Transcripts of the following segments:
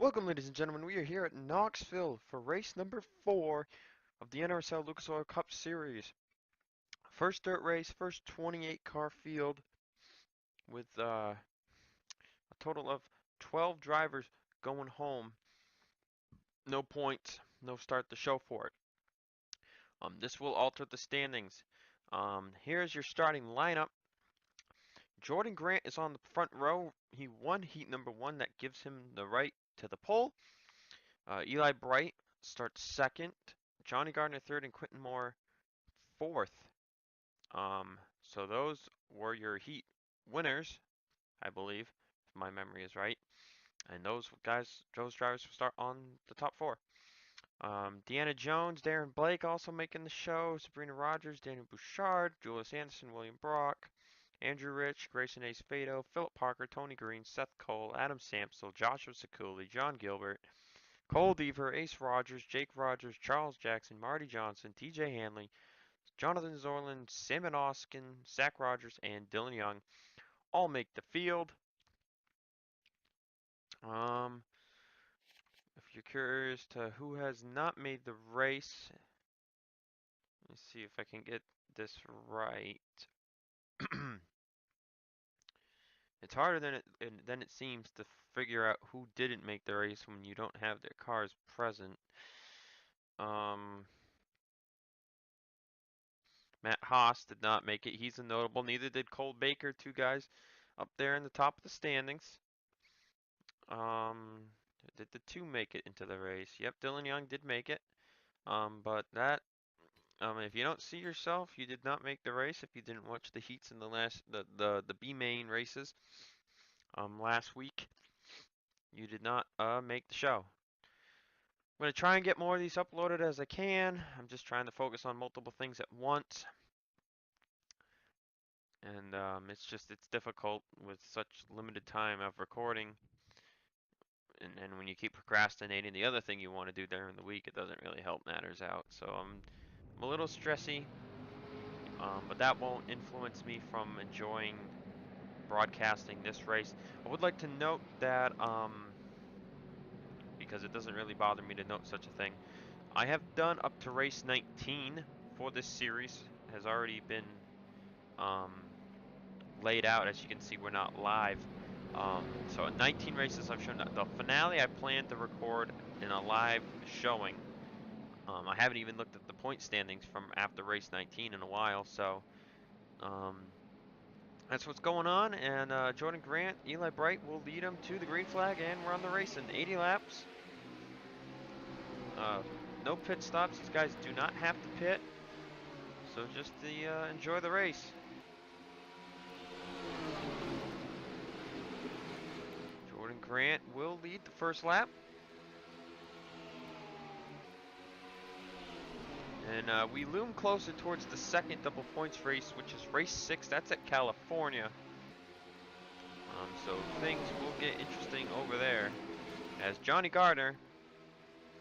Welcome, ladies and gentlemen. We are here at Knoxville for race number 4 of the NRSL Lucas Oil Cup Series. First dirt race, first 28 car field with a total of 12 drivers going home. No points, no start to show for it. This will alter the standings. Here's your starting lineup. Jordan Grant is on the front row. He won heat number 1. That gives him the right to the pole. Eli Bright starts second. Johnny Gardner third and Quentin Moore fourth. So those were your heat winners, I believe, if my memory is right. And those drivers will start on the top 4. Deanna Jones, Darren Blake also making the show. Sabrina Rogers, Daniel Bouchard, Julius Anderson, William Brock, Andrew Rich, Grayson Acevedo, Philip Parker, Tony Green, Seth Cole, Adam Samsel, Joshua Sekuli, John Gilbert, Cole Deaver, Ace Rogers, Jake Rogers, Charles Jackson, Marty Johnson, TJ Hanley, Jonathan Zorlin, Simon Oskin, Zach Rogers, and Dylan Young all make the field. If you're curious to who has not made the race, let me see if I can get this right. It's harder than it seems to figure out who didn't make the race when you don't have their cars present. Matt Haas did not make it. He's a notable. Neither did Cole Baker, two guys up there in the top of the standings. Did the two make it into the race? Yep, Dylan Young did make it. But that, if you don't see yourself, you did not make the race. If you didn't watch the heats in the B main races, last week, you did not make the show. I'm gonna try and get more of these uploaded as I can. I'm just trying to focus on multiple things at once. And it's difficult with such limited time of recording. And when you keep procrastinating the other thing you want to do during the week, it doesn't really help matters out. So I'm a little stressy, but that won't influence me from enjoying broadcasting this race. I would like to note that, because it doesn't really bother me to note such a thing, I have done up to race 19 for this series. Has already been laid out. As you can see, we're not live. So 19 races I've shown. The finale I plan to record in a live showing. I haven't even looked at the point standings from after race 19 in a while, so that's what's going on. And Jordan Grant, Eli Bright will lead him to the green flag and run the race in 80 laps. No pit stops. These guys do not have to pit, so just enjoy the race. Jordan Grant will lead the first lap. And we loom closer towards the second double points race, which is race 6. That's at California. So things will get interesting over there, as Johnny Gardner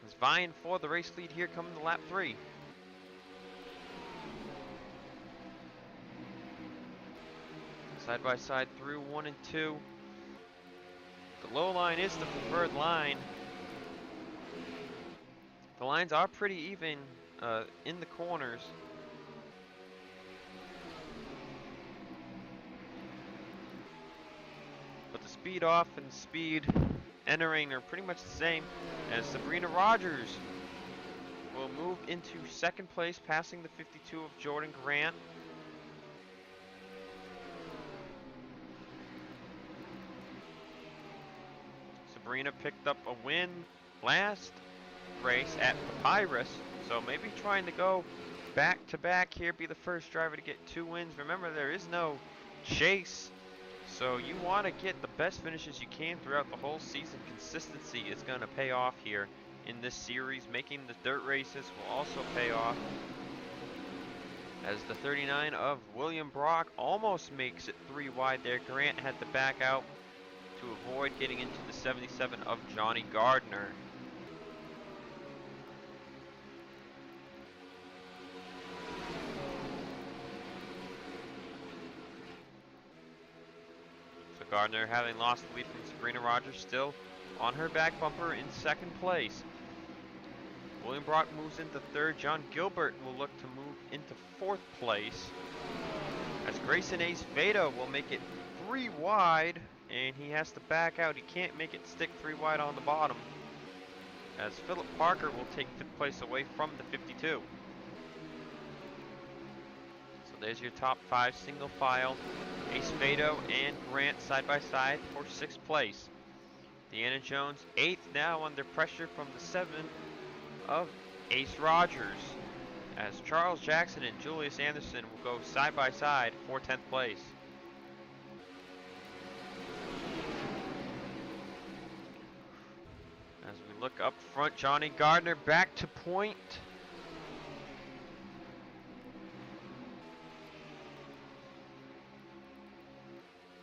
is vying for the race lead here coming to lap 3. Side by side through 1 and 2. The low line is the preferred line. The lines are pretty even in the corners. But the speed off and speed entering are pretty much the same, as Sabrina Rogers will move into second place, passing the 52 of Jordan Grant. Sabrina picked up a win last race at Papyrus, so maybe trying to go back to back here, be the first driver to get 2 wins. Remember, there is no chase, so you want to get the best finishes you can throughout the whole season. Consistency is going to pay off here in this series. Making the dirt races will also pay off, as the 39 of William Brock almost makes it 3 wide there. Grant had to back out to avoid getting into the 77 of Johnny Gardner. So Gardner, having lost the lead from Sabrina Rogers, still on her back bumper in second place. William Brock moves into third. John Gilbert will look to move into fourth place. As Grayson Ace Veda will make it 3 wide, and he has to back out. He can't make it stick 3 wide on the bottom, as Philip Parker will take 5th place away from the 52. So there's your top 5 single file. Ace Veda and Grant side by side for 6th place. Deanna Jones 8th, now under pressure from the 7th of Ace Rogers, as Charles Jackson and Julius Anderson will go side by side for 10th place. As we look up front, Johnny Gardner back to point.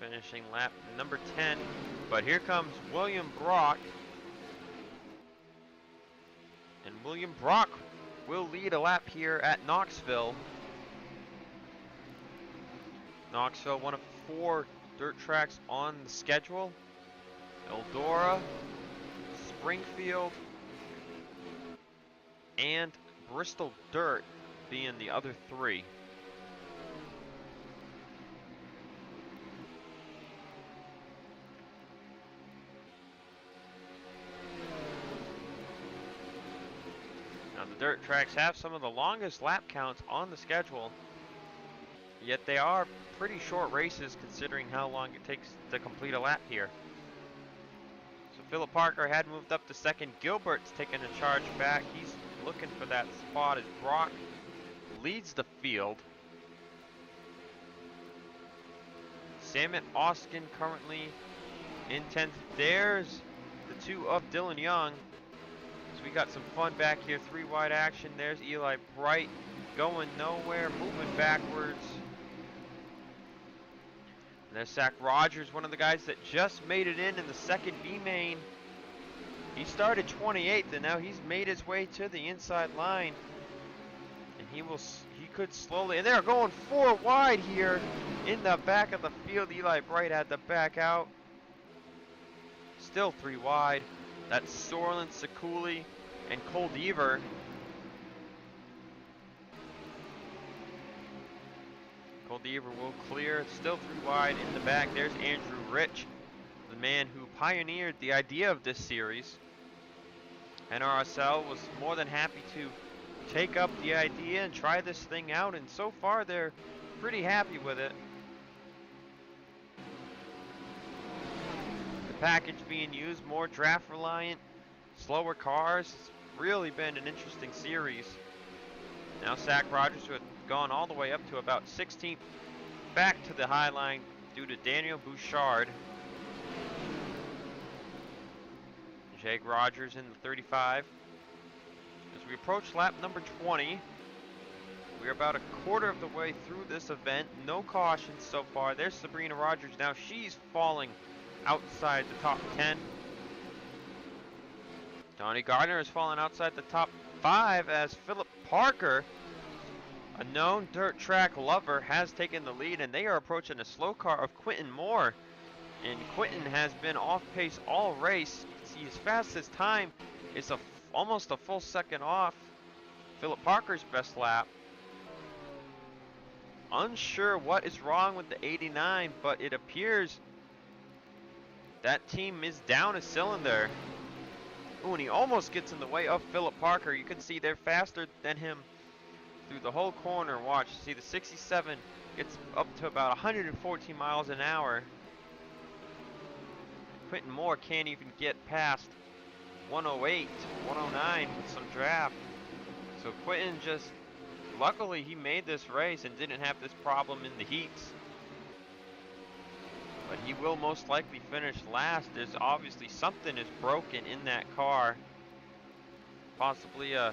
Finishing lap number 10, but here comes William Brock. And William Brock will lead a lap here at Knoxville. Knoxville, one of 4 dirt tracks on the schedule. Eldora, Springfield, and Bristol Dirt being the other 3. Now the dirt tracks have some of the longest lap counts on the schedule, yet they are pretty short races considering how long it takes to complete a lap here. So Philip Parker had moved up to second. Gilbert's taking a charge back. He's looking for that spot as Brock leads the field. Samet Oskin currently in 10th. There's the 2 of Dylan Young. So we got some fun back here. 3 wide action. There's Eli Bright going nowhere, moving backwards. And there's Zach Rogers, one of the guys that just made it in the second B main. He started 28th, and now he's made his way to the inside line. And he could slowly, and they're going 4 wide here in the back of the field. Eli Bright had to back out. Still 3 wide. That's Sorlin, Sekuli, and Cole Deaver. Cole Deaver will clear. Still 3 wide in the back. There's Andrew Rich, the man who pioneered the idea of this series. NRSL was more than happy to take up the idea and try this thing out, and so far they're pretty happy with it. The package being used, more draft reliant, slower cars. It's really been an interesting series. Now Zach Rogers, who had gone all the way up to about 16th, back to the high line due to Daniel Bouchard. Jake Rogers in the 35. As we approach lap number 20, we're about a quarter of the way through this event. No cautions so far. There's Sabrina Rogers now. She's falling outside the top 10. Johnny Gardner has fallen outside the top 5 as Philip Parker, a known dirt track lover, has taken the lead, and they are approaching a slow car of Quentin Moore. And Quentin has been off pace all race. You can see his fastest time is almost a full second off Philip Parker's best lap. Unsure what is wrong with the 89, but it appears that team is down a cylinder. Ooh, and he almost gets in the way of Philip Parker. You can see they're faster than him through the whole corner. Watch, see the 67 gets up to about 114 miles an hour. Quentin Moore can't even get past 108, 109 with some draft. So Quentin just, luckily he made this race and didn't have this problem in the heats. But he will most likely finish last. There's obviously something is broken in that car. Possibly a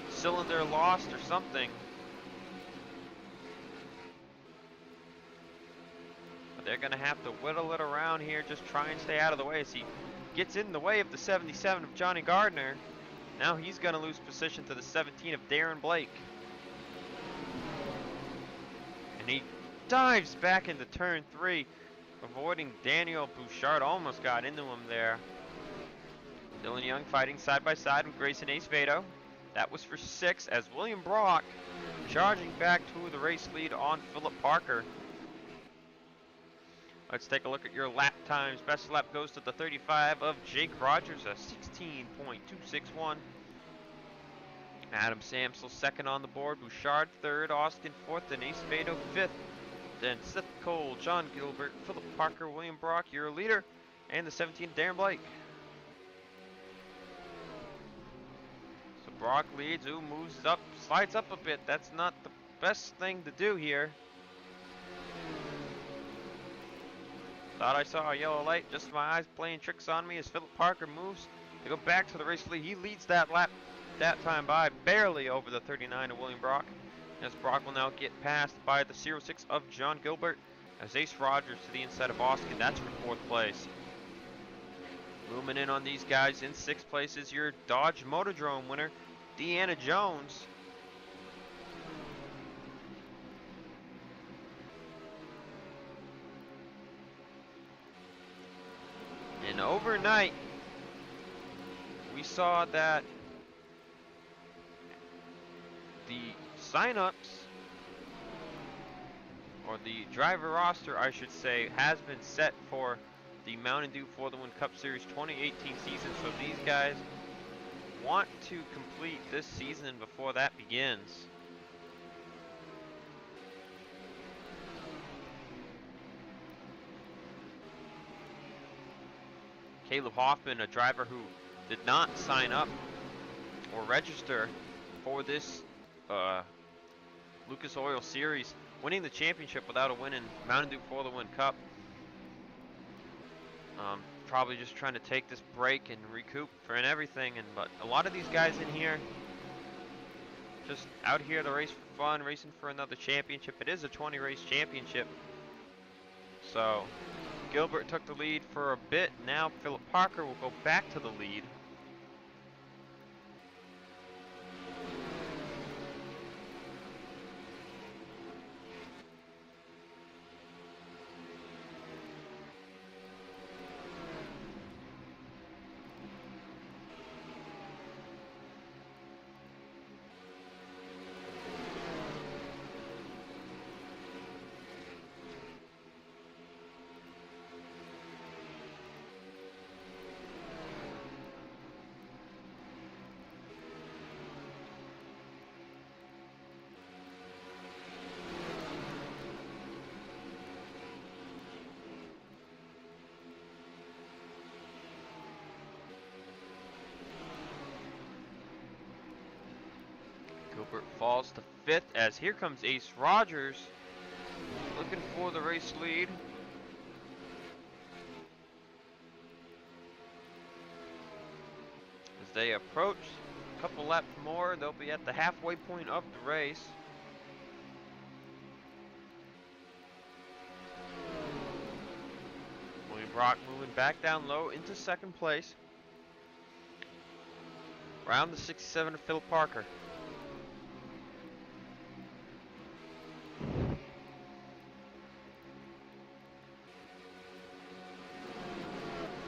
cylinder lost or something. But they're going to have to whittle it around here, just try and stay out of the way as he gets in the way of the 77 of Johnny Gardner. Now he's going to lose position to the 17 of Darren Blake. And he dives back into turn 3. Avoiding Daniel Bouchard, almost got into him there. Dylan Young fighting side by side with Grayson Acevedo. That was for 6 as William Brock charging back to the race lead on Philip Parker. Let's take a look at your lap times. Best lap goes to the 35 of Jake Rogers, a 16.261. Adam Samsel second on the board, Bouchard third, Austin fourth, and Acevedo fifth. Then Seth Cole, John Gilbert, Philip Parker, William Brock, your leader, and the 17th, Darren Blake. So Brock leads, moves up, slides up a bit. That's not the best thing to do here. Thought I saw a yellow light, just my eyes playing tricks on me as Philip Parker moves to go back to the race lead. He leads that lap that time by barely over the 39 of William Brock. As Brock will now get passed by the 06 of John Gilbert as Ace Rogers to the inside of Austin. That's for 4th place. Moving in on these guys in 6th place is your Dodge Motordrome winner, Deanna Jones. And overnight, we saw that the signups, or the driver roster, I should say, has been set for the Mountain Dew For the Win Cup Series 2018 season. So these guys want to complete this season before that begins. Caleb Hoffman, a driver who did not sign up or register for this Lucas Oil Series, winning the championship without a win in Mountain Dew For the Win Cup. Probably just trying to take this break and recoup and everything. But a lot of these guys in here, just out here to race for fun, racing for another championship. It is a 20 race championship. So Gilbert took the lead for a bit. Now Philip Parker will go back to the lead. Gilbert falls to 5th as here comes Ace Rogers looking for the race lead. As they approach a couple laps more, they'll be at the halfway point of the race. William Brock moving back down low into 2nd place. Around the 67 of Philip Parker.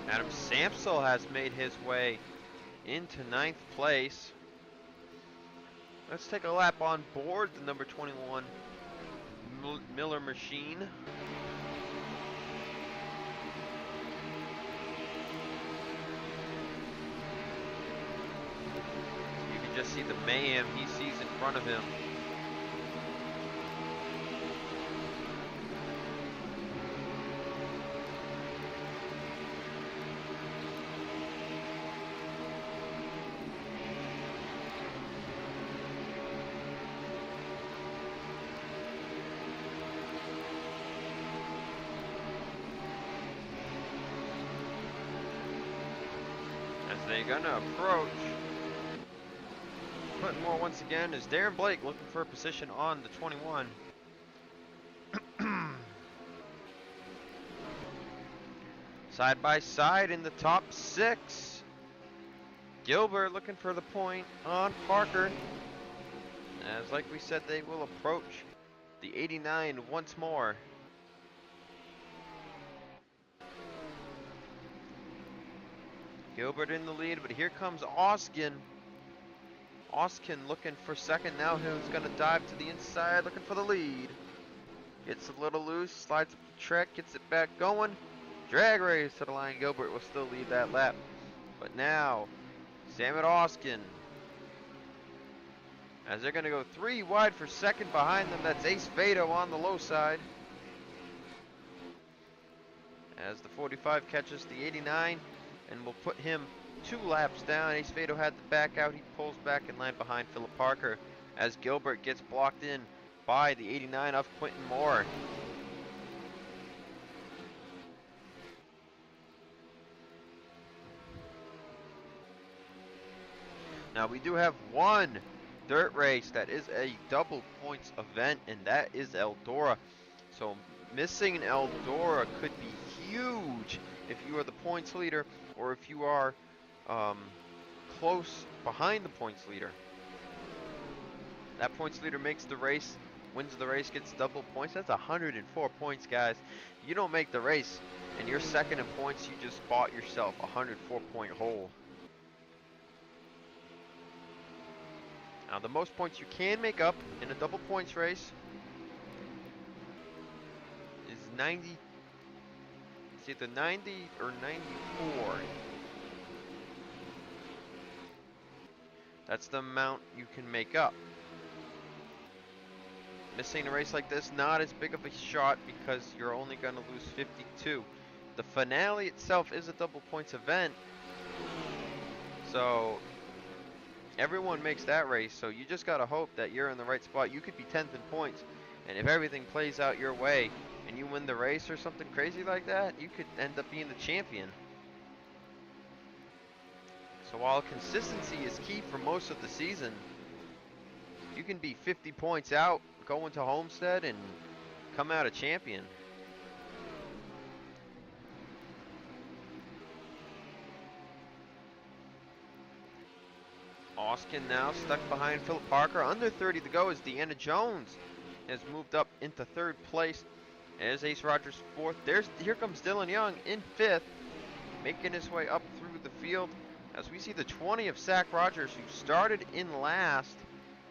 Adam Samsel has made his way into 9th place. Let's take a lap on board the number 21 Miller machine. You can just see the mayhem he sees in front of him. They're gonna approach. Putting more once again is Darren Blake looking for a position on the 21. Side by side in the top 6. Gilbert looking for the point on Parker. As like we said, they will approach the 89 once more. Gilbert in the lead, but here comes Oskin. Oskin looking for second now. He's going to dive to the inside, looking for the lead. Gets a little loose, slides up the track, gets it back going. Drag race to the line. Gilbert will still lead that lap. But now, Samet Oskin, as they're going to go 3 wide for second behind them. That's Ace Vado on the low side. As the 45 catches the 89 and will put him 2 laps down. Ace Vado had to back out. He pulls back and land behind Philip Parker as Gilbert gets blocked in by the 89 of Quentin Moore. Now we do have one dirt race that is a double points event, and that is Eldora. So missing an Eldora could be huge if you are the points leader or if you are close behind the points leader. That points leader makes the race, wins the race, gets double points. That's 104 points, guys. You don't make the race and you're second in points, you just bought yourself a 104-point hole. Now the most points you can make up in a double points race is 90. It's either 90 or 94. That's the amount you can make up. Missing a race like this, not as big of a shot because you're only going to lose 52. The finale itself is a double points event, so everyone makes that race, so you just got to hope that you're in the right spot. You could be 10th in points, and if everything plays out your way and you win the race or something crazy like that, you could end up being the champion. So while consistency is key for most of the season, you can be 50 points out, go into Homestead, and come out a champion. Oskin now stuck behind Philip Parker. Under 30 to go as Deanna Jones has moved up into 3rd place. As Ace Rogers 4th. Here comes Dylan Young in 5th, making his way up through the field. As we see the 20 of Zach Rogers, who started in last,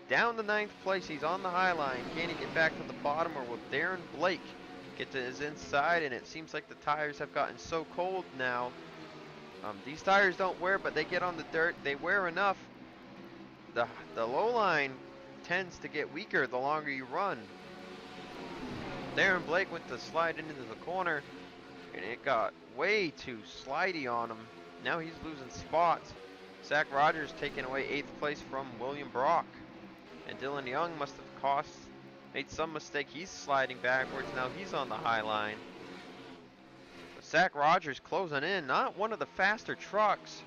down to 9th place. He's on the high line. Can he get back to the bottom, or will Darren Blake get to his inside? And it seems like the tires have gotten so cold now. These tires don't wear, but they get on the dirt. They wear enough. The low line tends to get weaker the longer you run. Darren Blake went to slide into the corner, and it got way too slidey on him. Now he's losing spots. Zach Rogers taking away 8th place from William Brock. And Dylan Young must have made some mistake. He's sliding backwards. Now he's on the high line. But Zach Rogers closing in. Not one of the faster trucks.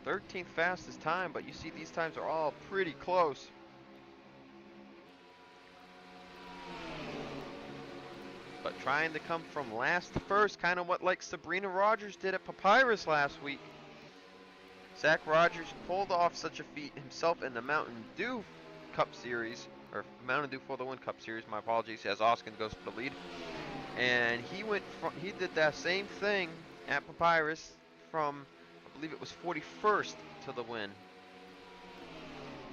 13th fastest time, but you see these times are all pretty close. But trying to come from last to first, kind of what like Sabrina Rogers did at Papyrus last week. Zach Rogers pulled off such a feat himself in the Mountain Dew Cup Series, or Mountain Dew for the Win Cup Series, my apologies, as Oskin goes for the lead. And he did that same thing at Papyrus from, I believe it was 41st to the win.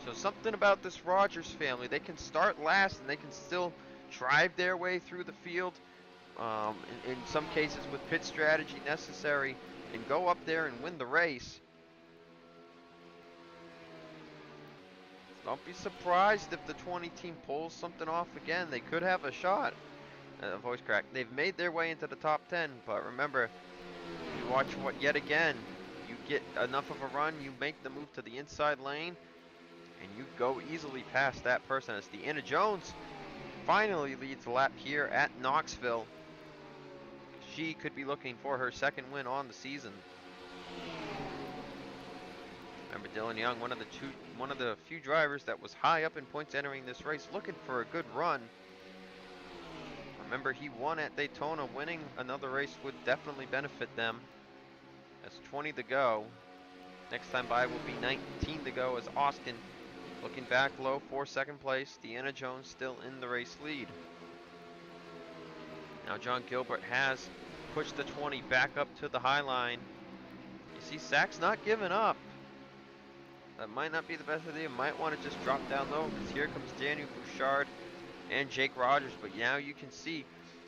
So something about this Rogers family, they can start last and they can still drive their way through the field, in some cases with pit strategy necessary, and go up there and win the race. Don't be surprised if the 20 team pulls something off again. They could have a shot. Voice crack. They've made their way into the top 10, but remember, you watch what yet again. You get enough of a run, you make the move to the inside lane, and you go easily past that person. As Deanna Jones finally leads the lap here at Knoxville. She could be looking for her 2nd win on the season. Remember, Dylan Young, one of the few drivers that was high up in points entering this race, looking for a good run. Remember, he won at Daytona. Winning another race would definitely benefit them. That's 20 to go. Next time by will be 19 to go as Oskin looking back low for 2nd place. Deanna Jones still in the race lead. Now John Gilbert has push the 20 back up to the high line. You see, Sack's not giving up. That might not be the best idea. Might want to just drop down low, because here comes Daniel Bouchard and Jake Rogers. But now you can see,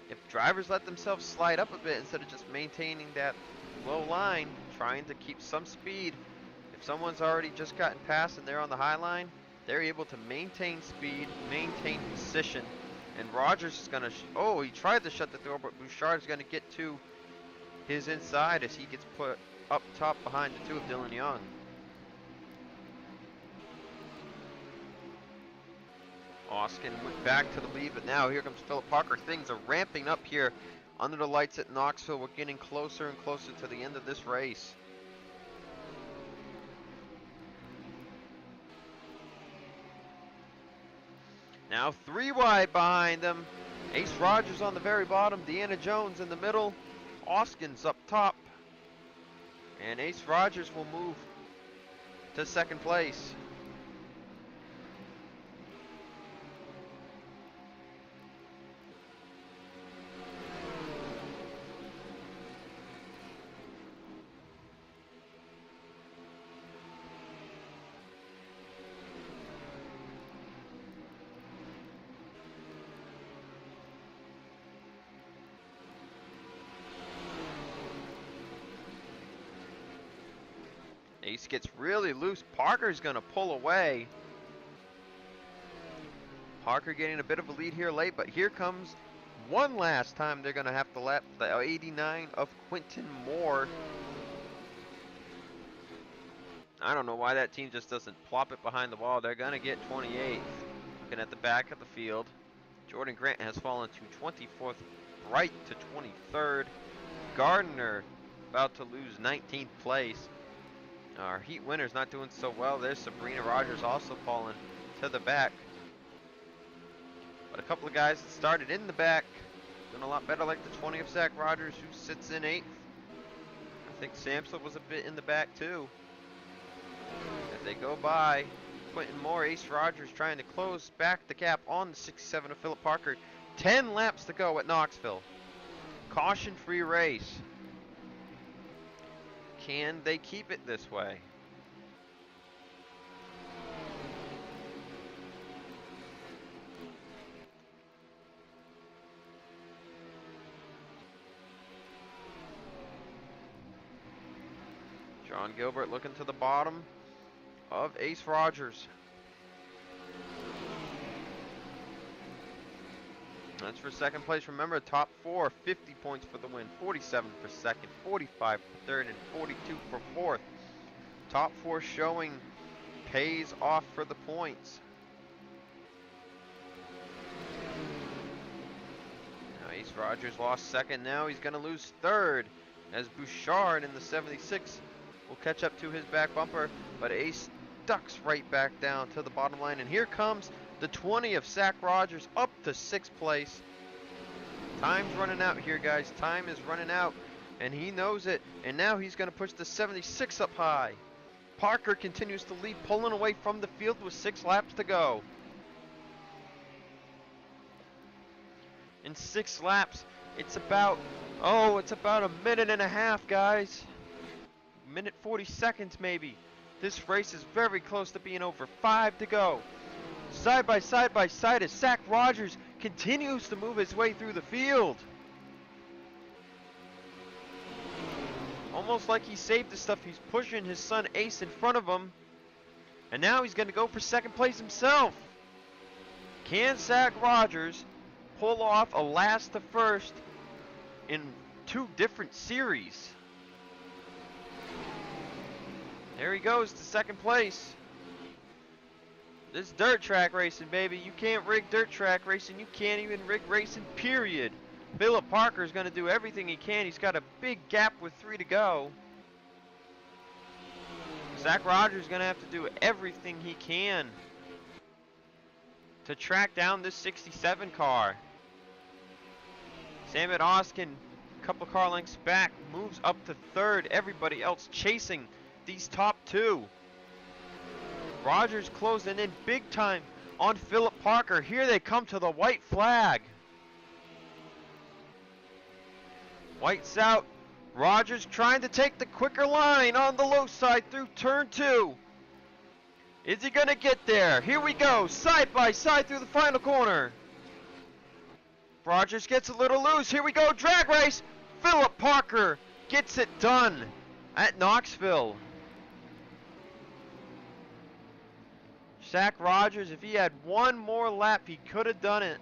if drivers let themselves slide up a bit instead of just maintaining that low line, trying to keep some speed, if someone's already just gotten past and they're on the high line, they're able to maintain speed, maintain position. And Rogers is going to, oh, he tried to shut the door, but Bouchard is going to get to his inside as he gets put up top behind the two of Dylan Young. Oskin went back to the lead, but now here comes Philip Parker. Things are ramping up here under the lights at Knoxville. We're getting closer and closer to the end of this race. Now 3 wide behind them. Ace Rogers on the very bottom. Deanna Jones in the middle. Oskin's up top. And Ace Rogers will move to second place. Ace gets really loose. Parker's going to pull away. Parker getting a bit of a lead here late, but here comes one last time they're going to have to lap the 89 of Quentin Moore. I don't know why that team just doesn't plop it behind the wall. They're going to get 28th. Looking at the back of the field, Jordan Grant has fallen to 24th, Bright to 23rd. Gardner about to lose 19th place. Our heat winner's not doing so well. There's Sabrina Rogers also falling to the back. But a couple of guys that started in the back doing a lot better, like the 20 of Zach Rogers, who sits in 8th. I think Samsel was a bit in the back too. As they go by, Quentin Moore, Ace Rogers trying to close back the gap on the 67 of Philip Parker. 10 laps to go at Knoxville. Caution-free race. Can they keep it this way? John Gilbert looking to the bottom of Ace Rogers. That's for second place. Remember, top 4, 50 points for the win, 47 for second, 45 for third, and 42 for fourth. Top 4 showing pays off for the points. Now Ace Rogers lost second. Now he's going to lose third as Bouchard in the 76 will catch up to his back bumper, but Ace ducks right back down to the bottom line. And here comes the 20 of Zach Rogers up to 6th place. Time's running out here, guys. Time is running out, and he knows it. And now he's going to push the 76 up high. Parker continues to lead, pulling away from the field with 6 laps to go. In 6 laps, it's about a minute and a half, guys. Minute 40 seconds maybe. This race is very close to being over. 5 to go. Side by side as Zach Rogers continues to move his way through the field. Almost like he saved the stuff. He's pushing his son Ace in front of him. And now he's going to go for second place himself. Can Zach Rogers pull off a last to first in 2 different series? There he goes to second place. This is dirt track racing, baby. You can't rig dirt track racing. You can't even rig racing, period. Philip Parker is going to do everything he can. He's got a big gap with 3 to go. Zach Rogers is going to have to do everything he can to track down this 67 car. Samet Oskin, a couple car lengths back, moves up to 3rd. Everybody else chasing these top 2. Rogers closing in big time on Philip Parker. Here they come to the white flag. White's out. Rogers trying to take the quicker line on the low side through turn 2. Is he going to get there? Here we go. Side by side through the final corner. Rogers gets a little loose. Here we go. Drag race. Philip Parker gets it done at Knoxville. Zach Rogers, if he had one more lap, he could have done it.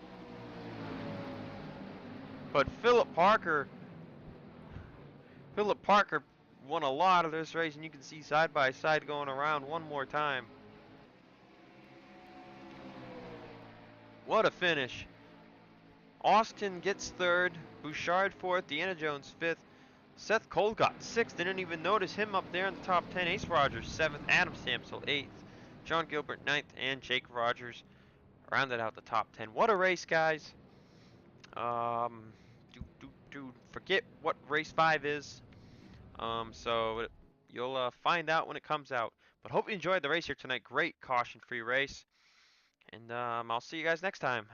But Philip Parker won a lot of this race, and you can see side by side going around one more time. What a finish. Austin gets third, Bouchard fourth, Deanna Jones fifth, Seth Colgott sixth, didn't even notice him up there in the top 10, Ace Rogers seventh, Adam Samsel eighth, John Gilbert ninth, and Jake Rogers rounded out the top 10. What a race, guys. Forget what race 5 is. So you'll find out when it comes out. But hope you enjoyed the race here tonight. Great caution-free race. And I'll see you guys next time.